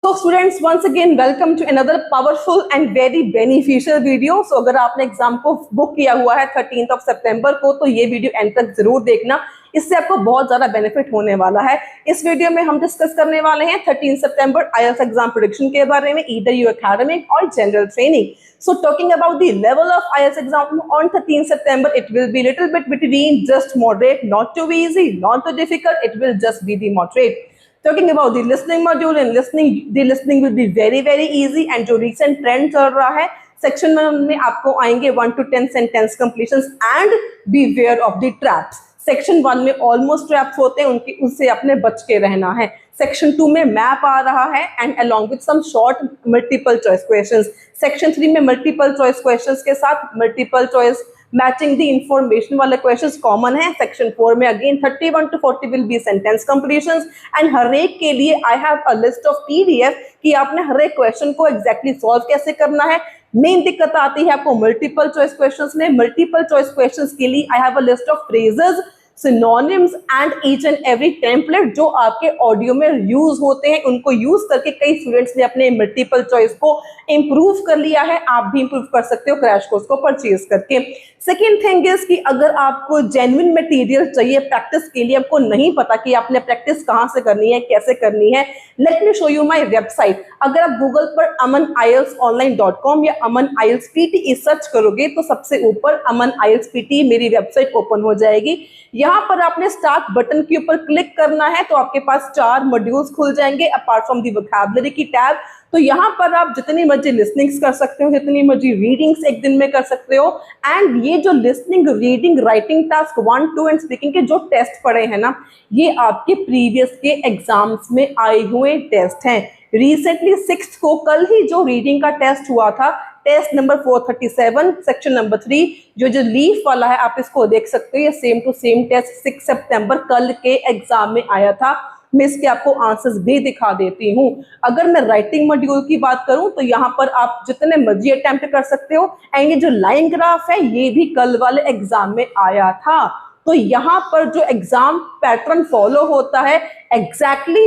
So students, once again welcome to another powerful and very beneficial video. So अगर आपने exam को book किया हुआ है 13 सितंबर को, तो ये वीडियो एंड तक जरूर देखना, इससे आपको बहुत ज्यादा बेनिफिट होने वाला है। इस वीडियो में हम डिस्कस करने वाले हैं 13 सितंबर IELTS एग्जाम प्रेडिक्शन के बारे में, ईदर यू एकेडमिक और general training. So talking about the level of IELTS exam on 13 September, it will be little bit between just moderate, not too easy, not too difficult, it will just be the moderate. Talking about the listening module and the listening will be very easy, and जो recent trend चल रहा है section 1 में आपको आएंगे 1 to 10 sentence completions and beware of the traps. Section 1 में almost traps होते हैं, उनकी उससे अपने बच के रहना है। सेक्शन 2 में मैप आ रहा है and along with some short multiple choice questions. Section 3 में मल्टीपल चॉइस क्वेश्चंस के साथ multiple choice matching the information वाले क्वेश्चंस कॉमन है। सेक्शन 4 में again 31 to 40 will be sentence completions and हर एक के लिए I have a list of PDF कि आपने हर एक क्वेश्चन को एग्जैक्टली सॉल्व कैसे करना है। मेन दिक्कत आती है आपको मल्टीपल चॉइस क्वेश्चंस में। मल्टीपल चॉइस क्वेश्चंस के लिए I have a list of phrases, synonyms and each and every template जो आपके ऑडियो में यूज होते हैं, उनको यूज करके कई स्टूडेंट्स ने अपने मल्टीपल चॉइस को इंप्रूव कर लिया है। आप भी इंप्रूव कर सकते हो क्रैश कोर्स को परचेज करके। सेकेंड थिंग इज कि अगर आपको जेन्युइन मटेरियल चाहिए प्रैक्टिस के लिए, आपको नहीं पता कि आपने प्रैक्टिस कहां से करनी है, कैसे करनी है, let me show you my website. अगर आप गूगल पर amanieltsonline.com या अमन IELTS PT सर्च करोगे तो सबसे ऊपर अमन IELTS PT मेरी वेबसाइट ओपन हो जाएगी। यहाँ पर आपने स्टार्ट बटन के ऊपर क्लिक करना है तो आपके पास 4 मॉड्यूल्स खुल जाएंगे अपार्ट फ्रॉम दी वोकैबुलरी की टैब। तो यहाँ पर आप जितनी मर्जी लिसनिंग्स कर सकते हो, जितनी मर्जी रीडिंग्स एक दिन में कर सकते हो। एंड ये जो listening, reading, writing task 1, 2 and speaking के जो टेस्ट पड़े हैं ना, ये आपके प्रीवियस के एग्जाम्स में आए हुए टेस्ट हैं। रिसेंटली 6th को कल ही जो रीडिंग का टेस्ट हुआ था, टेस्ट नंबर 437 सेक्शन नंबर 3, जो लीफ वाला है, आप इसको देख सकते हो। ये सेम टू सेम टेस्ट 6 सितंबर कल के एग्जाम में आया था। मैं इसके आपको आंसर्स भी दिखा देती हूँ। अगर मैं राइटिंग मॉड्यूल की बात करूं तो यहाँ पर आप जितने मर्जी अटेम्प्ट कर सकते हो। एंड ये जो लाइन ग्राफ है ये भी कल वाले एग्जाम में आया था। तो यहाँ पर जो एग्जाम पैटर्न फॉलो होता है एग्जैक्टली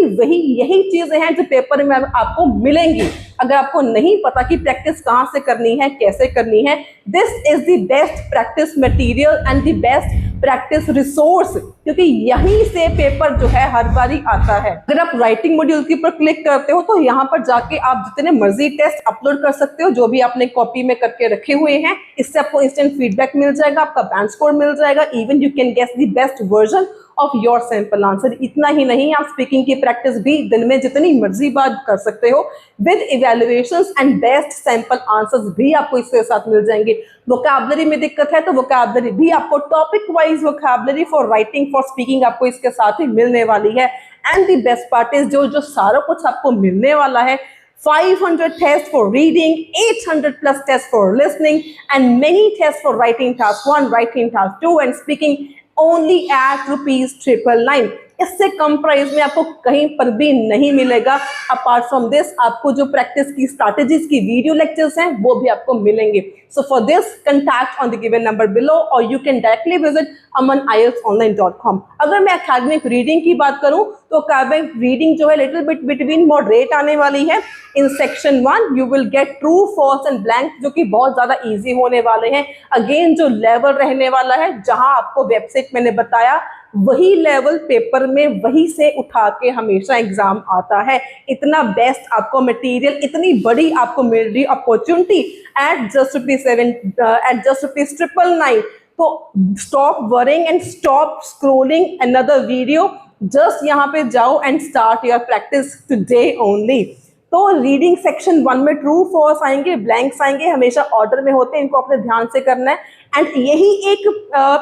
यही चीजें हैं जो पेपर में आपको मिलेंगी। अगर आपको नहीं पता कि प्रैक्टिस कहाँ से करनी है, कैसे करनी है, this is the best practice material and the best practice resource, क्योंकि यहीं से पेपर जो है हर बारी आता है। अगर आप राइटिंग मॉड्यूल के ऊपर क्लिक करते हो तो यहाँ पर जाके आप जितने मर्जी टेस्ट अपलोड कर सकते हो, जो भी आपने कॉपी में करके रखे हुए हैं। इससे आपको इंस्टेंट फीडबैक मिल जाएगा, आपका बैंक स्कोर मिल जाएगा, even you can guess the best version of your sample answer. इतना ही नहीं, आप स्पीकिंग की प्रैक्टिस भी दिन में जितनी मर्जी बार कर सकते हो with evaluations and best sample answers भी आपको इसके साथ मिल जाएंगे। वोकैबुलरी में दिक्कत है तो वोकैबुलरी भी आपको topic wise vocabulary for writing, for speaking आपको इसके साथ ही मिलने वाली है। And the best part is जो सारा कुछ आपको मिलने वाला है, 500 tests for reading, 800 plus tests for listening, and many tests for writing task 1, writing task 2, and speaking only at ₹999। इससे कम प्राइस में आपको कहीं पर भी नहीं मिलेगा। अपार्ट फ्रॉम दिस आपको जो प्रैक्टिस की स्ट्रैटेजीज की वीडियो लेक्चर्स हैं वो भी आपको मिलेंगे। So for this contact on the given number below और you can directly visit amanieltsonline.com। अगर मैं एकेडमिक रीडिंग की बात करूं तो एकेडमिक रीडिंग जो है लिटिल बिट बिटवीन मॉडरेट आने वाली है। In section 1 you will get true, false and blank, जो कि बहुत ज्यादा इजी होने वाले हैं। अगेन जो लेवल रहने वाला है, जहां आपको वेबसाइट मैंने बताया वही लेवल पेपर में वही से उठा के हमेशा एग्जाम आता है। इतना बेस्ट आपको मटेरियल, इतनी बड़ी आपको मिल रही अपॉर्चुनिटी एट जस्ट ₹999। तो stop worrying and stop scrolling another video, just यहाँ पे जाओ and start your practice today only. तो रीडिंग सेक्शन 1 में ट्रू, फॉल्स आएंगे, ब्लैंक्स आएंगे, हमेशा ऑर्डर में होते हैं, इनको अपने ध्यान से करना है। एंड यही एक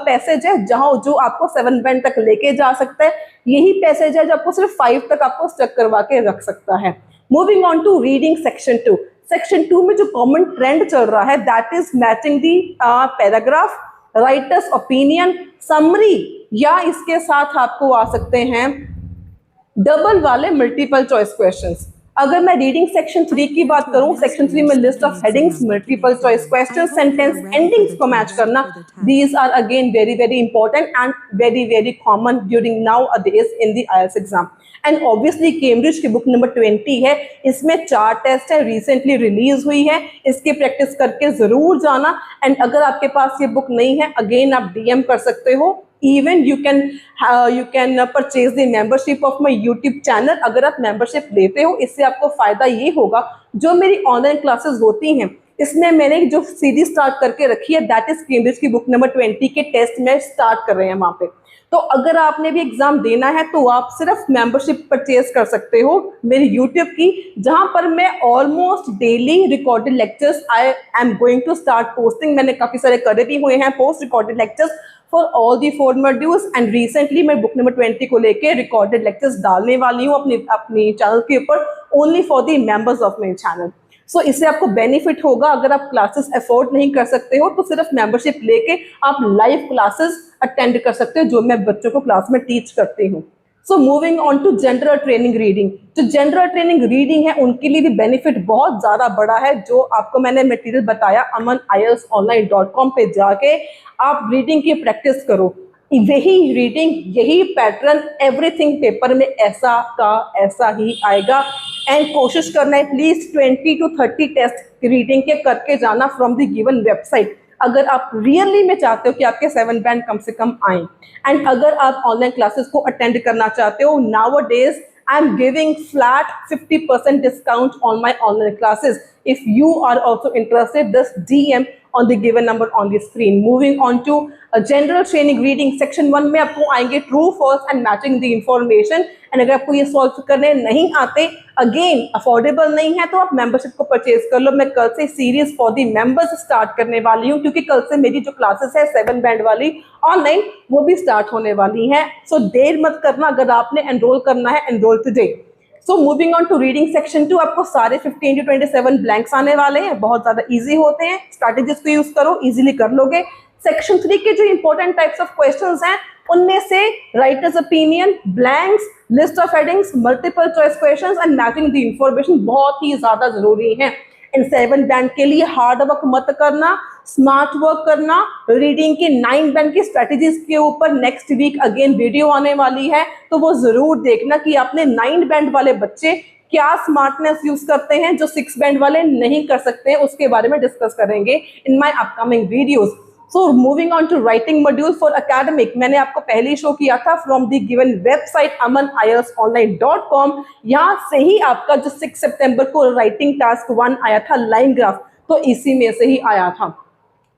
पैसेज है जहां जो आपको 7 बैंड तक लेके जा सकता है। यही पैसेज है जो आपको सिर्फ 5 तक आपको स्टक करवा के रख सकता है। Moving on to reading section 2। Section 2 में जो कॉमन ट्रेंड चल रहा है that is matching the paragraph, writer's opinion, summary, या इसके साथ आपको आ सकते हैं डबल वाले मल्टीपल चॉइस क्वेश्चंस। अगर मैं रीडिंग सेक्शन 3 की बात करूं, सेक्शन 3 में list of headings, multiple choice question, sentence endings को मैच करना, these are again very important and very common during nowadays in the IELTS exam. And obviously Cambridge की book number 20 है, इसमें 4 test है, recently release हुई है, इसकी practice करके जरूर जाना। एंड अगर आपके पास ये बुक नहीं है, अगेन आप DM कर सकते हो। Even you can purchase the membership of my YouTube channel. अगर आप मेंबरशिप लेते हो, इससे आपको फायदा ये होगा, जो मेरी ऑनलाइन क्लासेस होती हैं इसमें मैंने जो सीरीज स्टार्ट करके रखी है, दैट इज केम्ब्रिज की बुक नंबर 20 के टेस्ट में स्टार्ट कर रहे हैं वहां पे। तो अगर आपने भी एग्जाम देना है तो आप सिर्फ मेंबरशिप परचेज कर सकते हो मेरी यूट्यूब की, जहां पर मैं almost daily recorded lectures I am going to start posting. मैंने काफी सारे करे भी हुए हैं post recorded lectures for all the 4 modules. And recently मैं बुक नंबर 20 को लेके रिकॉर्डेड लेक्चर्स डालने वाली हूँ अपनी चैनल के ऊपर, only for the members of my channel. So इससे आपको बेनिफिट होगा। अगर आप क्लासेस अफोर्ड नहीं कर सकते हो तो सिर्फ मेंबरशिप लेके आप लाइव क्लासेस अटेंड कर सकते हो, जो मैं बच्चों को क्लास में टीच करती हूँ। So moving on to general training reading, जो जनरल ट्रेनिंग रीडिंग है उनके लिए भी बेनिफिट बहुत ज्यादा बड़ा है। जो आपको मैंने मटेरियल बताया amanieltsonline.com पे जाके आप रीडिंग की प्रैक्टिस करो। यही रीडिंग, यही पैटर्न, एवरीथिंग पेपर में ऐसा का ऐसा ही आएगा। एंड कोशिश करना है प्लीज 20 to 30 टेस्ट रीडिंग के करके जाना फ्रॉम द गिवन वेबसाइट, अगर आप रियली में चाहते हो कि आपके 7 बैंड कम से कम आए। एंड अगर आप ऑनलाइन क्लासेस को अटेंड करना चाहते हो, now days I am giving flat 50% discount on my online classes. If you are also interested, just DM on the given number on the screen. Moving on to a general training reading section 1 में आपको आएंगे true, false and matching the information। And अगर आपको ये solve करने नहीं आते, again affordable नहीं है, तो आप मेंबरशिप को परचेज कर लो। मैं कल से series for the members start करने वाली हूँ, क्योंकि कल से मेरी जो क्लासेस है 7 बैंड वाली ऑनलाइन, वो भी स्टार्ट होने वाली हैं। सो देर मत करना, अगर आपने एनरोल करना है enrol today. So moving on to reading section 2, आपको सारे 15 to 27 ब्लैंक्स आने वाले हैं, बहुत ज्यादा इजी होते हैं, स्ट्रैटेजीज को यूज करो, इजीली कर लोगे। सेक्शन 3 के जो इंपॉर्टेंट टाइप्स ऑफ क्वेश्चंस हैं उनमें से writers opinion, blanks, list of headings, multiple choice questions and matching the information बहुत ही ज्यादा जरूरी है। इन 7 बैंड के लिए हार्ड वर्क मत करना, स्मार्ट वर्क करना। रीडिंग के 9 बैंड की स्ट्रेटेजीज के ऊपर नेक्स्ट वीक अगेन वीडियो आने वाली है, तो वो जरूर देखना कि आपने 9 बैंड वाले बच्चे क्या स्मार्टनेस यूज करते हैं जो 6 बैंड वाले नहीं कर सकते हैं, उसके बारे में डिस्कस करेंगे in my upcoming videos. So moving on to writing module for academic, मैंने आपको पहले ही शो किया था from the given website amanieltsonline.com। यहाँ से ही आपका जो 6 सितंबर को राइटिंग टास्क 1 आया था लाइन ग्राफ, तो इसी में से ही आया था।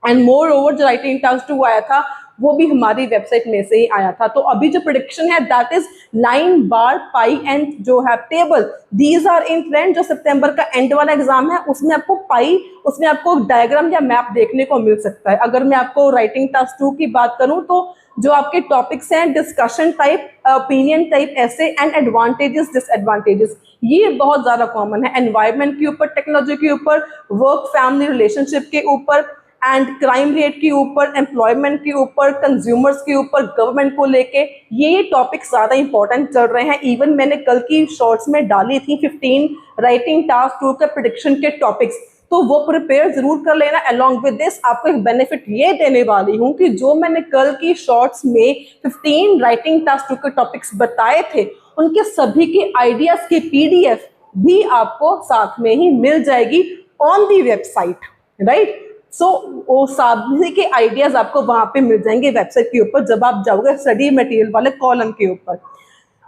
एंड मोर ओवर जो राइटिंग टास्क 2 आया था वो भी हमारी वेबसाइट में से ही आया था। तो अभी जो प्रेडिक्शन है that is line, bar, pie and जो है table, these are in trend. जो सितंबर का एंड वाला एग्जाम है उसमें आपको पाई, उसमें आपको डायग्राम या मैप देखने को मिल सकता है। अगर मैं आपको राइटिंग टास्क 2 की बात करूं तो जो आपके टॉपिक्स हैं डिस्कशन टाइप, ओपिनियन टाइप, ऐसे एंड एडवांटेजेस डिसएडवांटेजेस, ये बहुत ज्यादा कॉमन है। एनवायरमेंट के ऊपर, टेक्नोलॉजी के ऊपर, वर्क फैमिली रिलेशनशिप के ऊपर एंड क्राइम रेट के ऊपर, एम्प्लॉयमेंट के ऊपर, कंज्यूमर्स के ऊपर, गवर्नमेंट को लेके, ये टॉपिक ज्यादा इंपॉर्टेंट चल रहे हैं। इवन मैंने कल की शॉर्ट्स में डाली थी 15 राइटिंग टास्क 2 के प्रेडिक्शन के टॉपिक्स, तो वो प्रिपेयर जरूर कर लेना। अलॉन्ग विद दिस आपको एक बेनिफिट ये देने वाली हूँ कि जो मैंने कल की शॉर्ट्स में 15 राइटिंग टास्क 2 के टॉपिक्स बताए थे, उनके सभी के आइडियाज की PDF भी आपको साथ में ही मिल जाएगी ऑन दी वेबसाइट, राइट। सो वो सभी के आइडियाज आपको वहां पे मिल जाएंगे वेबसाइट के ऊपर जब आप जाओगे स्टडी मटेरियल वाले कॉलम के ऊपर।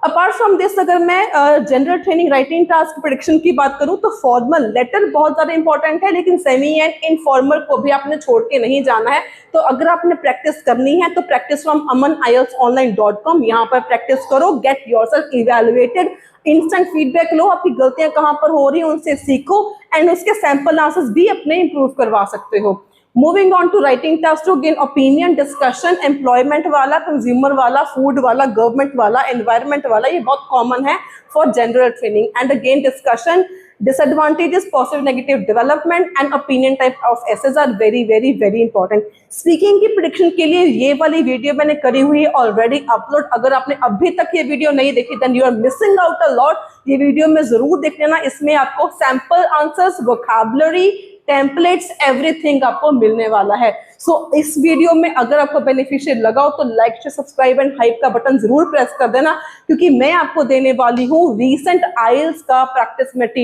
अपार्ट फ्रॉम दिस, अगर मैं general training writing task prediction की बात करूं तो फॉर्मल लेटर बहुत ज्यादा इंपॉर्टेंट है, लेकिन सेमी एंड इनफॉर्मल को भी आपने छोड़ के नहीं जाना है। तो अगर आपने प्रैक्टिस करनी है तो प्रैक्टिस फ्रॉम amanieltsonline.com, यहाँ पर प्रैक्टिस करो, get yourself evaluated, instant feedback लो, आपकी गलतियां कहां पर हो रही हैं उनसे सीखो एंड उसके सैंपल आंसर्स भी अपने इंप्रूव करवा सकते हो। Moving on to writing task 2, again opinion, discussion, employment वाला, कंज्यूमर वाला, फूड वाला, गवर्नमेंट वाला, एनवायरमेंट वाला, ये बहुत कॉमन है for general training. And again discussion, disadvantages, positive negative development and opinion type of essays are very very very important। Speaking की prediction के लिए ये वाली वीडियो मैंने करी हुई है ऑलरेडी अपलोड। अगर आपने अभी तक ये वीडियो नहीं देखी then you are missing out a lot. ये वीडियो में जरूर देख लेना, इसमें आपको sample answers, vocabulary, templates, everything आपको मिलने वाला है। सो इस वीडियो में अगर आपको बेनिफिशियल लगा हो तो like share subscribe and hype का बटन जरूर प्रेस कर देना, क्योंकि मैं आपको देने वाली हूँ रीसेंट आईएलटीएस का प्रैक्टिस मटेरियल।